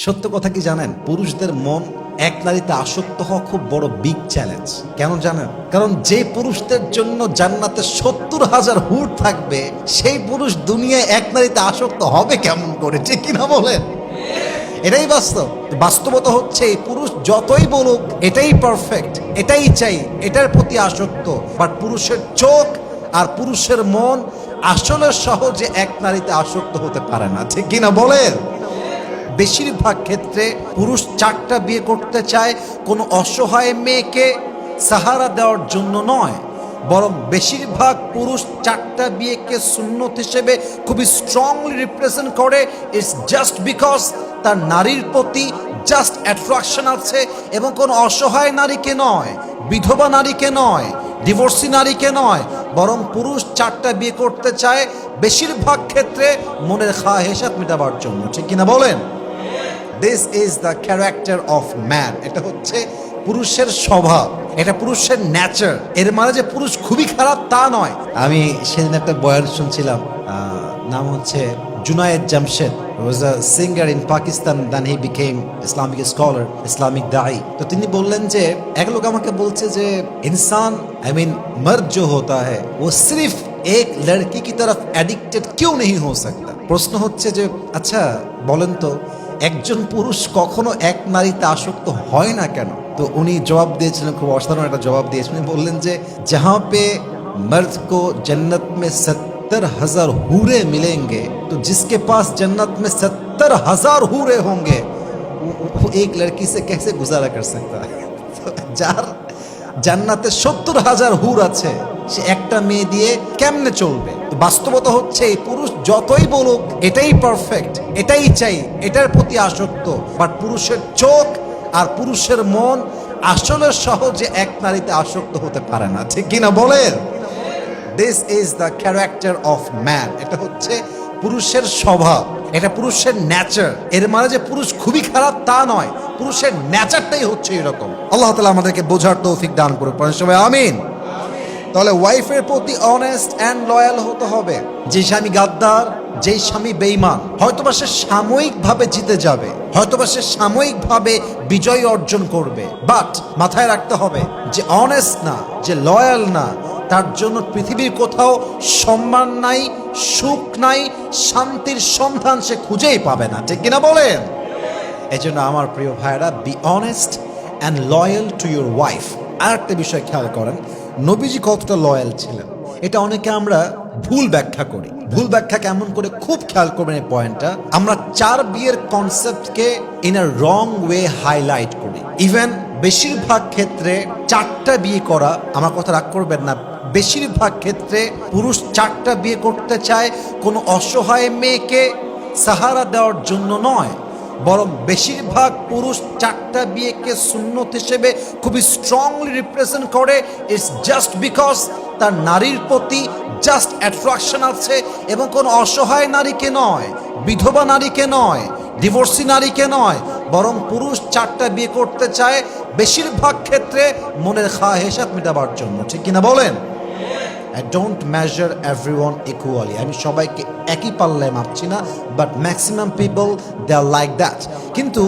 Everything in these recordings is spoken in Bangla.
সত্য কথা কি জানেন, পুরুষদের মন এক নারীতে আসক্ত হওয়া খুব বড় বিগ চ্যালেঞ্জ। কেন জানেন? কারণ যে পুরুষদের জন্য জান্নাতে 70,000 হুর থাকবে, সেই পুরুষ দুনিয়ায় এক নারীতে আসক্ত হবে কেমন করে? ঠিক কিনা বলেন? এটাই বাস্তব। বাস্তবতা হচ্ছে এই পুরুষ যতই বলুক এটাই পারফেক্ট, এটাই চাই, এটার প্রতি আসক্ত, বাট পুরুষের চোখ আর পুরুষের মন আসলে সহজে এক নারীতে আসক্ত হতে পারে না। ঠিক কিনা বলেন? বেশিরভাগ ক্ষেত্রে পুরুষ 4টা বিয়ে করতে চায় কোনো অসহায় মেয়েকে সাহারা দেওয়ার জন্য নয়, বরং বেশিরভাগ পুরুষ 4টা বিয়েকে সুন্নত হিসেবে খুবই স্ট্রংলি রিপ্রেজেন্ট করে। ইটস জাস্ট বিকজ তার নারীর প্রতি জাস্ট অ্যাট্রাকশন আছে, এবং কোনো অসহায় নারীকে নয়, বিধবা নারীকে নয়, ডিভোর্সি নারীকে নয়, বরং পুরুষ 4টা বিয়ে করতে চায় বেশিরভাগ ক্ষেত্রে মনের খাহেশাত মেটাবার জন্য। ঠিক কিনা বলেন? This is the character of man. এটা হচ্ছে পুরুষের স্বভাব, এটা পুরুষের নেচার। এর মানে যে পুরুষ খুবই খারাপ তা নয়। আমি সেদিন একটা বয়ান শুনছিলাম, নাম হচ্ছে Junaid Jamshed, was a singer in Pakistan, then he became Islamic scholar, Islamic da'i। তো তিনি বললেন যে এক লোক আমাকে বলছে যে इंसान मर्द जो होता है वो सिर्फ एक लड़की की तरफ एडिक्टेड क्यों नहीं हो सकता। প্রশ্ন হচ্ছে যে আচ্ছা বলেন তো, একজন পুরুষ কখনো এক নারীতে আসক্ত হয় না কেন? তো উনি জবাব দিয়েছিলেন, খুব অসাধারণ একটা জবাব দিয়েছিলেন। বললেন যে जहां पे मर्द को जन्नत में 70,000 हूरे मिलेंगे, तो जिसके पास जन्नत में 70,000 हूरे होंगे वो एक लड़की से कैसे गुजारा कर सकता है। तो যার জান্নাতে 70,000 হুর আছে, সে একটা মেয়ে দিয়ে কেমনে চলবে? তো বাস্তবতা হচ্ছে এই পুরুষ যতই বলুক এটাই পারফেক্ট, এটাই চাই, এটার প্রতি আসক্ত, বাট পুরুষের চোখ আর পুরুষের মন আসলে সহজে এক নারীতে আসক্ত হতে পারে না। ঠিক কিনা বলেন? This is the character of man. এটা হচ্ছে পুরুষের স্বভাব, এটা পুরুষের নেচার। এর মানে যে পুরুষ খুবই খারাপ তা নয়, পুরুষের নেচারটাই হচ্ছে এরকম। আল্লাহ তাআলা আমাদেরকে বোঝার তৌফিক দান করুন, সবাই আমিন। তাহলে ওয়াইফের প্রতি অনেস্ট অ্যান্ড লয়াল হতে হবে। যে স্বামী গাদ্দার, যেই স্বামী বেঈমান, হয়তোবা সে সাময়িকভাবে জিতে যাবে, হয়তোবা সে সাময়িকভাবে বিজয় অর্জন করবে, বাট মাথায় রাখতে হবে যে অনেস্ট না, যে লয়াল না, তার জন্য পৃথিবীর কোথাও সম্মান নাই, সুখ নাই, শান্তির সন্ধান সে খুঁজেই পাবে না। ঠিক কিনা বলেন? এই জন্য আমার প্রিয় ভাইরা, be honest and loyal to your wife. আর একটা বিষয় খেয়াল করেন, নবীজি কতটা লয়াল ছিলেন এটা অনেকে আমরা ভুল ব্যাখ্যা করি। ভুল ব্যাখ্যা কেমন করে? খুব খেয়াল করবেন এই পয়েন্টটা। আমরা 4 বিয়ের কনসেপ্টকে in a wrong way highlight করি। ইভেন বেশিরভাগ ক্ষেত্রে 4টা বিয়ে করা, আমার কথা রাগ করবেন না, বেশিরভাগ ক্ষেত্রে পুরুষ 4টা বিয়ে করতে চায় কোনো অসহায় মেয়েকে সাহারা দেওয়ার জন্য নয়, বরং বেশিরভাগ পুরুষ 4টা বিয়েকে সুন্নত হিসেবে খুবই স্ট্রংলি রিপ্রেজেন্ট করে। ইটস জাস্ট বিকজ তার নারীর প্রতি জাস্ট অ্যাট্রাকশন আছে, এবং কোনো অসহায় নারীকে নয়, বিধবা নারীকে নয়, ডিভোর্সি নারীকে নয়, বরং পুরুষ 4টা বিয়ে করতে চায় বেশিরভাগ ক্ষেত্রে মনের খাহেশাত মেটাবার জন্য। ঠিক কিনা বলেন? I don't measure everyone equally. আমি সবাইকে একই পাল্লায় মাপছি না, but maximum people they are like that. কিন্তু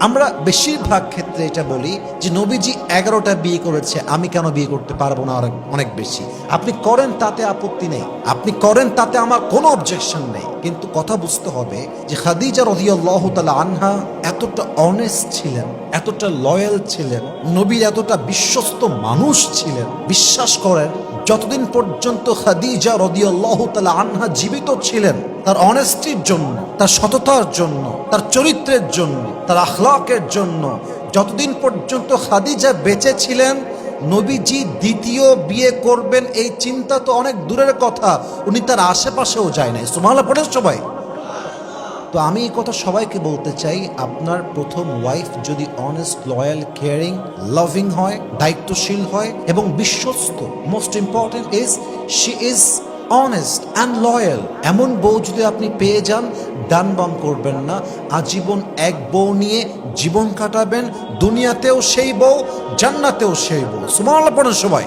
আমরা বেশিরভাগ ক্ষেত্রে এটা বলি যে নবীজি 11টা বিয়ে করেছে, আমি কেন বিয়ে করতে পারবো না অনেক বেশি? আপনি করেন তাতে আপত্তি নেই, আপনি করেন তাতে আমার কোনো অবজেকশন নেই, কিন্তু কথা বুঝতে হবে যে খাদিজা রাদিয়াল্লাহু তাআলা আনহা এতটা অনেস্ট ছিলেন, এতটা লয়াল ছিলেন, নবীর এতটা বিশ্বস্ত মানুষ ছিলেন। বিশ্বাস করেন, যতদিন পর্যন্ত খাদিজা রাদিয়াল্লাহু তাআলা আনহা জীবিত ছিলেন, তার অনেস্টির জন্য, তার সততার জন্য, তার চরিত্রের জন্য, তার আখলাকের জন্য, যতদিন পর্যন্ত খাদিজা বেঁচে ছিলেন, নবীজি দ্বিতীয় বিয়ে করবেন এই চিন্তা তো অনেক দূরের কথা, উনি তার আশেপাশেও যায় নাই। সুবহানাল্লাহ পড়েন সবাই। তো আমি এই কথা সবাইকে বলতে চাই, আপনার প্রথম ওয়াইফ যদি অনেস্ট, লয়াল, কেয়ারিং, লাভিং হয়, দায়িত্বশীল হয় এবং বিশ্বস্ত, most important is she is honest and loyal, এমন বউ যদি আপনি পেয়ে যান, ডান বাম করবেন না, আজীবন এক বউ নিয়ে জীবন কাটাবেন, দুনিয়াতেও সেই বউ, জান্নাতেও সেই বউ। সুবহানাল্লাহ পড়েন সবাই।